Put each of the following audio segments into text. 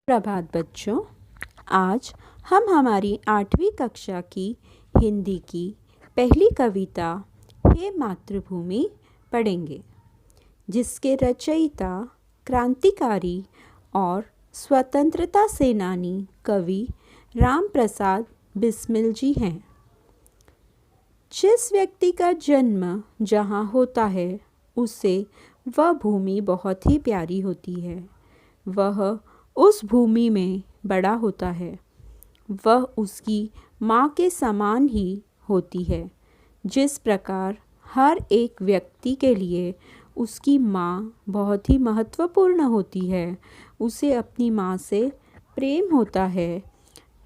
प्रभात बच्चों, आज हम हमारी 8वीं कक्षा की हिंदी की पहली कविता हे मातृभूमि पढ़ेंगे, जिसके रचयिता क्रांतिकारी और स्वतंत्रता सेनानी कवि राम प्रसाद बिस्मिल जी हैं। जिस व्यक्ति का जन्म जहाँ होता है उसे वह भूमि बहुत ही प्यारी होती है। वह उस भूमि में बड़ा होता है। वह उसकी माँ के समान ही होती है। जिस प्रकार हर एक व्यक्ति के लिए उसकी माँ बहुत ही महत्वपूर्ण होती है, उसे अपनी माँ से प्रेम होता है,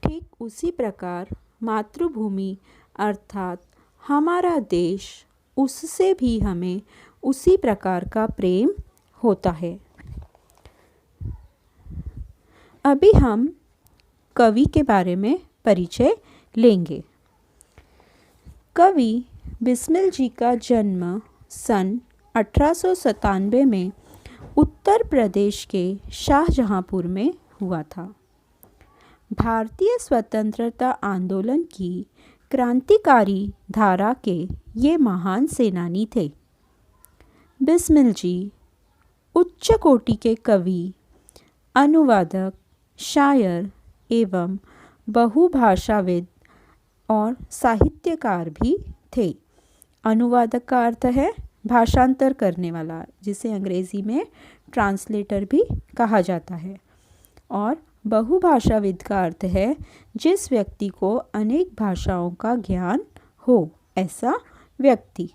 ठीक उसी प्रकार मातृभूमि अर्थात हमारा देश, उससे भी हमें उसी प्रकार का प्रेम होता है। अभी हम कवि के बारे में परिचय लेंगे। कवि बिस्मिल जी का जन्म सन 1897 में उत्तर प्रदेश के शाहजहांपुर में हुआ था। भारतीय स्वतंत्रता आंदोलन की क्रांतिकारी धारा के ये महान सेनानी थे। बिस्मिल जी उच्च कोटि के कवि, अनुवादक, शायर एवं बहुभाषाविद और साहित्यकार भी थे। अनुवादक का अर्थ है भाषांतर करने वाला, जिसे अंग्रेजी में ट्रांसलेटर भी कहा जाता है। और बहुभाषाविद का अर्थ है जिस व्यक्ति को अनेक भाषाओं का ज्ञान हो, ऐसा व्यक्ति।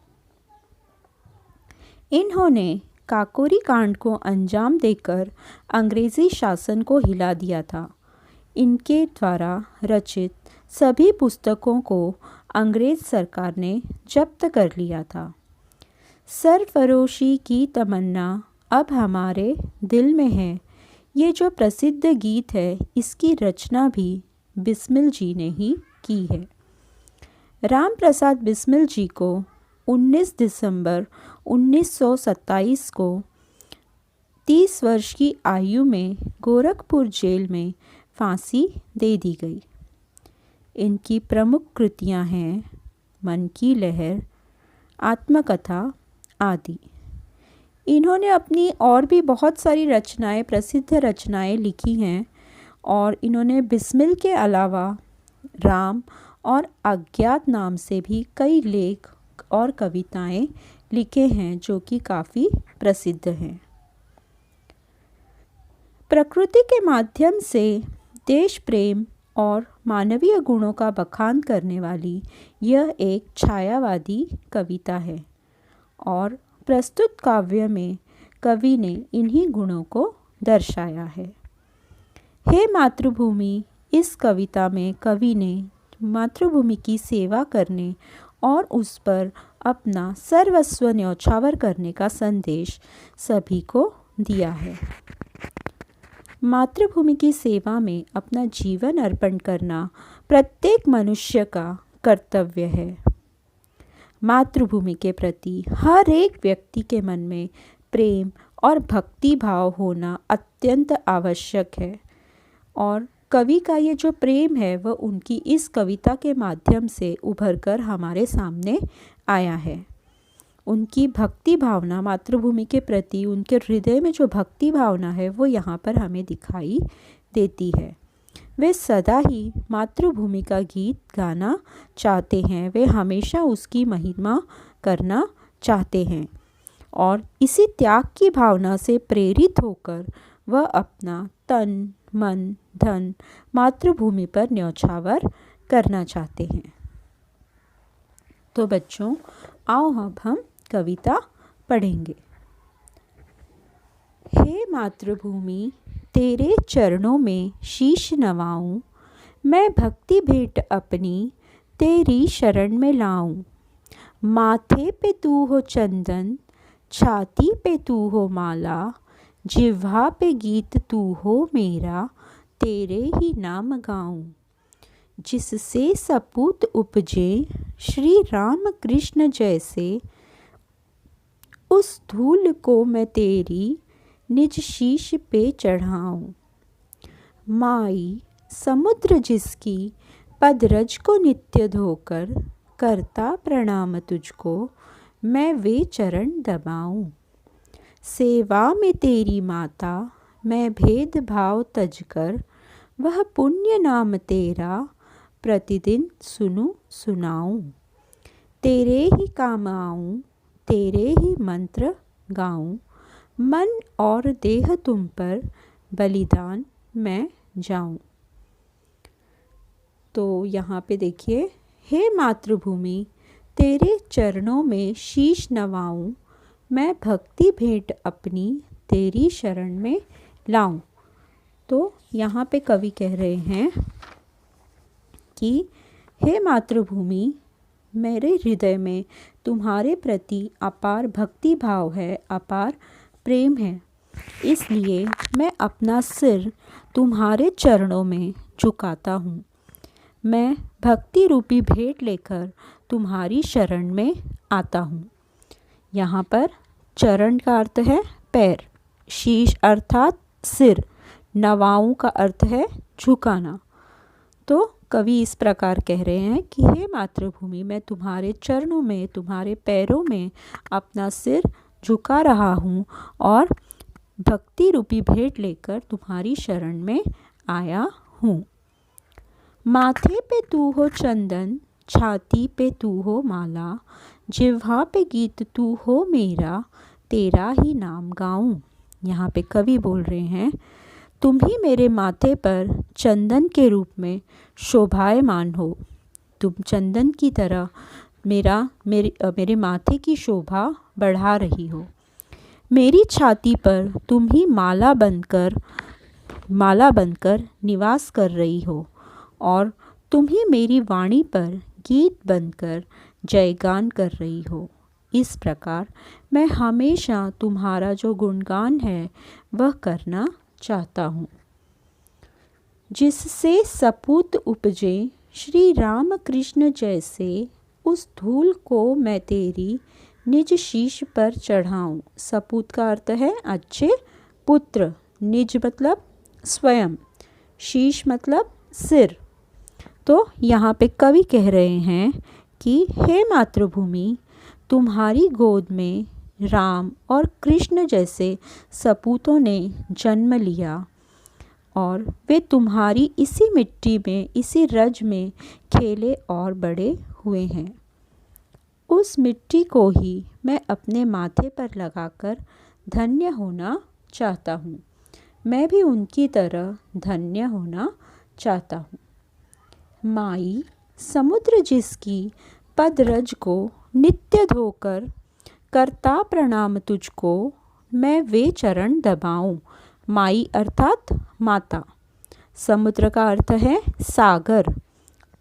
इन्होंने काकोरी कांड को अंजाम देकर अंग्रेज़ी शासन को हिला दिया था। इनके द्वारा रचित सभी पुस्तकों को अंग्रेज़ सरकार ने जब्त कर लिया था। सरफरोशी की तमन्ना अब हमारे दिल में है, ये जो प्रसिद्ध गीत है, इसकी रचना भी बिस्मिल जी ने ही की है। राम प्रसाद बिस्मिल जी को 19 दिसंबर 1927 को 30 वर्ष की आयु में गोरखपुर जेल में फांसी दे दी गई। इनकी प्रमुख कृतियां हैं मन की लहर, आत्मकथा आदि। इन्होंने अपनी और भी बहुत सारी रचनाएं, प्रसिद्ध रचनाएं लिखी हैं और इन्होंने बिस्मिल के अलावा राम और अज्ञात नाम से भी कई लेख और कविताएं लिखे हैं जो कि काफ़ी प्रसिद्ध हैं। प्रकृति के माध्यम से देश प्रेम और मानवीय गुणों का बखान करने वाली यह एक छायावादी कविता है और प्रस्तुत काव्य में कवि ने इन्हीं गुणों को दर्शाया है। हे मातृभूमि, इस कविता में कवि ने मातृभूमि की सेवा करने और उस पर अपना सर्वस्व न्यौछावर करने का संदेश सभी को दिया है। मातृभूमि की सेवा में अपना जीवन अर्पण करना प्रत्येक मनुष्य का कर्तव्य है। मातृभूमि के प्रति हर एक व्यक्ति के मन में प्रेम और भक्ति भाव होना अत्यंत आवश्यक है और कवि का ये जो प्रेम है वह उनकी इस कविता के माध्यम से उभर कर हमारे सामने आया है। उनकी भक्ति भावना मातृभूमि के प्रति, उनके हृदय में जो भक्ति भावना है वो यहाँ पर हमें दिखाई देती है। वे सदा ही मातृभूमि का गीत गाना चाहते हैं, वे हमेशा उसकी महिमा करना चाहते हैं और इसी त्याग की भावना से प्रेरित होकर वह अपना तन मन धन मातृभूमि पर न्यौछावर करना चाहते हैं। तो बच्चों, आओ अब हम कविता पढ़ेंगे। हे मातृभूमि, तेरे चरणों में शीश नवाऊं, मैं भक्ति भेंट अपनी तेरी शरण में लाऊं। माथे पे तू हो चंदन, छाती पे तू हो माला, जिह्वा पे गीत तू हो मेरा, तेरे ही नाम गाऊं। जिससे सपूत उपजे श्री राम कृष्ण जैसे, उस धूल को मैं तेरी निज शीश पे चढ़ाऊं। माई समुद्र जिसकी पदरज को नित्य धोकर, करता प्रणाम तुझको मैं वे चरण दबाऊं। सेवा में तेरी माता मैं भेदभाव तजकर, वह पुण्य नाम तेरा प्रतिदिन सुनाऊं। तेरे ही काम आऊं, तेरे ही मंत्र गाऊं, मन और देह तुम पर बलिदान मैं जाऊं। तो यहाँ पे देखिए, हे मातृभूमि तेरे चरणों में शीश नवाऊं, मैं भक्ति भेंट अपनी तेरी शरण में लाऊं। तो यहाँ पे कवि कह रहे हैं कि हे मातृभूमि, मेरे हृदय में तुम्हारे प्रति अपार भक्ति भाव है, अपार प्रेम है, इसलिए मैं अपना सिर तुम्हारे चरणों में झुकाता हूँ। मैं भक्ति रूपी भेंट लेकर तुम्हारी शरण में आता हूँ। यहाँ पर चरण का अर्थ है पैर, शीश अर्थात सिर, नवाऊं का अर्थ है झुकाना। तो कवि इस प्रकार कह रहे हैं कि हे मातृभूमि, मैं तुम्हारे चरणों में, तुम्हारे पैरों में अपना सिर झुका रहा हूँ और भक्ति रूपी भेंट लेकर तुम्हारी शरण में आया हूँ। माथे पे तू हो चंदन, छाती पे तू हो माला, जिह्वा पे गीत तू हो मेरा, तेरा ही नाम गाऊं। यहाँ पे कवि बोल रहे हैं, तुम ही मेरे माथे पर चंदन के रूप में शोभायमान हो। तुम चंदन की तरह मेरे माथे की शोभा बढ़ा रही हो। मेरी छाती पर तुम ही माला बनकर निवास कर रही हो और तुम ही मेरी वाणी पर गीत बनकर जयगान कर रही हो। इस प्रकार मैं हमेशा तुम्हारा जो गुणगान है वह करना चाहता हूँ। जिससे सपूत उपजे श्री राम कृष्ण जैसे, उस धूल को मैं तेरी निज शीश पर चढ़ाऊँ। सपूत का अर्थ है अच्छे पुत्र, निज मतलब स्वयं, शीश मतलब सिर। तो यहाँ पे कवि कह रहे हैं कि हे मातृभूमि, तुम्हारी गोद में राम और कृष्ण जैसे सपूतों ने जन्म लिया और वे तुम्हारी इसी मिट्टी में, इसी रज में खेले और बड़े हुए हैं। उस मिट्टी को ही मैं अपने माथे पर लगाकर धन्य होना चाहता हूँ। मैं भी उनकी तरह धन्य होना चाहता हूँ। माई समुद्र जिसकी पदरज को नित्य धोकर, करता प्रणाम तुझको मैं वे चरण दबाऊं। माई अर्थात माता, समुद्र का अर्थ है सागर,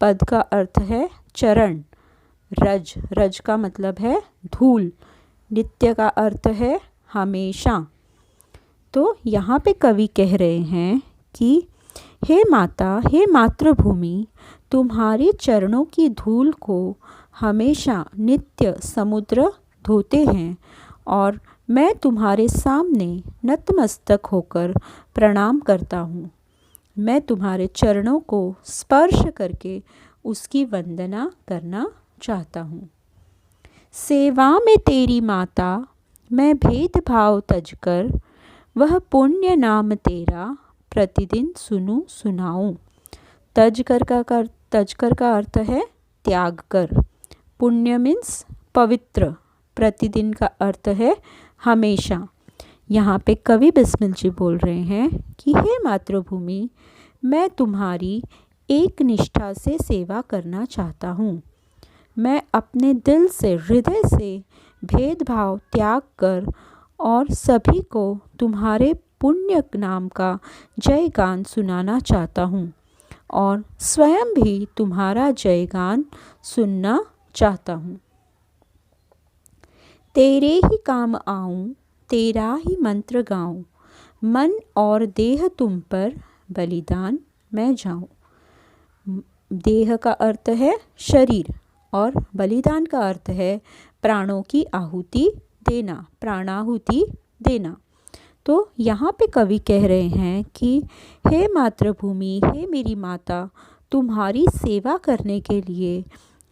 पद का अर्थ है चरण, रज का मतलब है धूल, नित्य का अर्थ है हमेशा। तो यहाँ पे कवि कह रहे हैं कि हे माता, हे मातृभूमि, तुम्हारे चरणों की धूल को हमेशा नित्य समुद्र धोते हैं और मैं तुम्हारे सामने नतमस्तक होकर प्रणाम करता हूँ। मैं तुम्हारे चरणों को स्पर्श करके उसकी वंदना करना चाहता हूँ। सेवा में तेरी माता मैं भेदभाव तजकर, वह पुण्य नाम तेरा प्रतिदिन सुनाऊं। तजकर का अर्थ है त्याग कर, पुण्य मीन्स पवित्र, प्रतिदिन का अर्थ है हमेशा। यहाँ पे कवि बिस्मिल जी बोल रहे हैं कि हे मातृभूमि, मैं तुम्हारी एक निष्ठा से सेवा करना चाहता हूँ। मैं अपने दिल से, हृदय से भेदभाव त्याग कर और सभी को तुम्हारे पुण्य नाम का जयगान सुनाना चाहता हूँ और स्वयं भी तुम्हारा जयगान सुनना चाहता हूँ। तेरे ही काम आऊं, तेरा ही मंत्र गाऊं, मन और देह तुम पर बलिदान मैं जाऊं। देह का अर्थ है शरीर और बलिदान का अर्थ है प्राणों की आहुति देना, प्राणाहुति देना। तो यहाँ पे कवि कह रहे हैं कि हे मातृभूमि, हे मेरी माता, तुम्हारी सेवा करने के लिए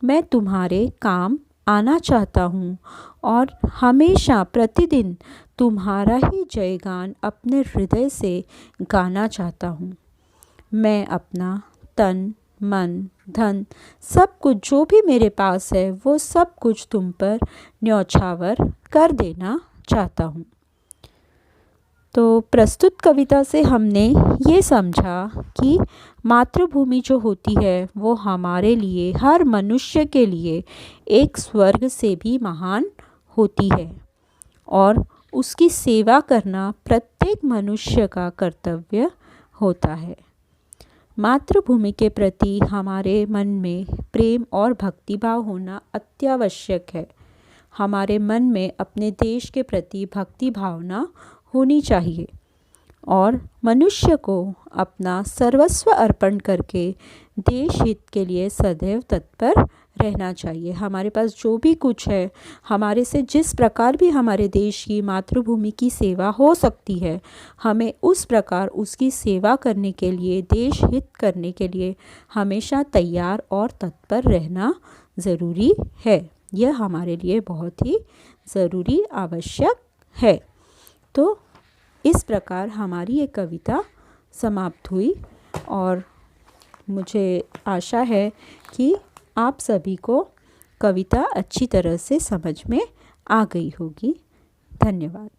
मैं तुम्हारे काम आना चाहता हूँ और हमेशा प्रतिदिन तुम्हारा ही जयगान अपने हृदय से गाना चाहता हूँ। मैं अपना तन, मन, धन, सब कुछ जो भी मेरे पास है वो सब कुछ तुम पर न्यौछावर कर देना चाहता हूँ। तो प्रस्तुत कविता से हमने ये समझा कि मातृभूमि जो होती है वो हमारे लिए, हर मनुष्य के लिए एक स्वर्ग से भी महान होती है और उसकी सेवा करना प्रत्येक मनुष्य का कर्तव्य होता है। मातृभूमि के प्रति हमारे मन में प्रेम और भक्तिभाव होना अत्यावश्यक है। हमारे मन में अपने देश के प्रति भक्ति भावना होनी चाहिए और मनुष्य को अपना सर्वस्व अर्पण करके देश हित के लिए सदैव तत्पर रहना चाहिए। हमारे पास जो भी कुछ है, हमारे से जिस प्रकार भी हमारे देश की, मातृभूमि की सेवा हो सकती है, हमें उस प्रकार उसकी सेवा करने के लिए, देश हित करने के लिए हमेशा तैयार और तत्पर रहना ज़रूरी है। यह हमारे लिए बहुत ही ज़रूरी, आवश्यक है। तो इस प्रकार हमारी ये कविता समाप्त हुई और मुझे आशा है कि आप सभी को कविता अच्छी तरह से समझ में आ गई होगी। धन्यवाद।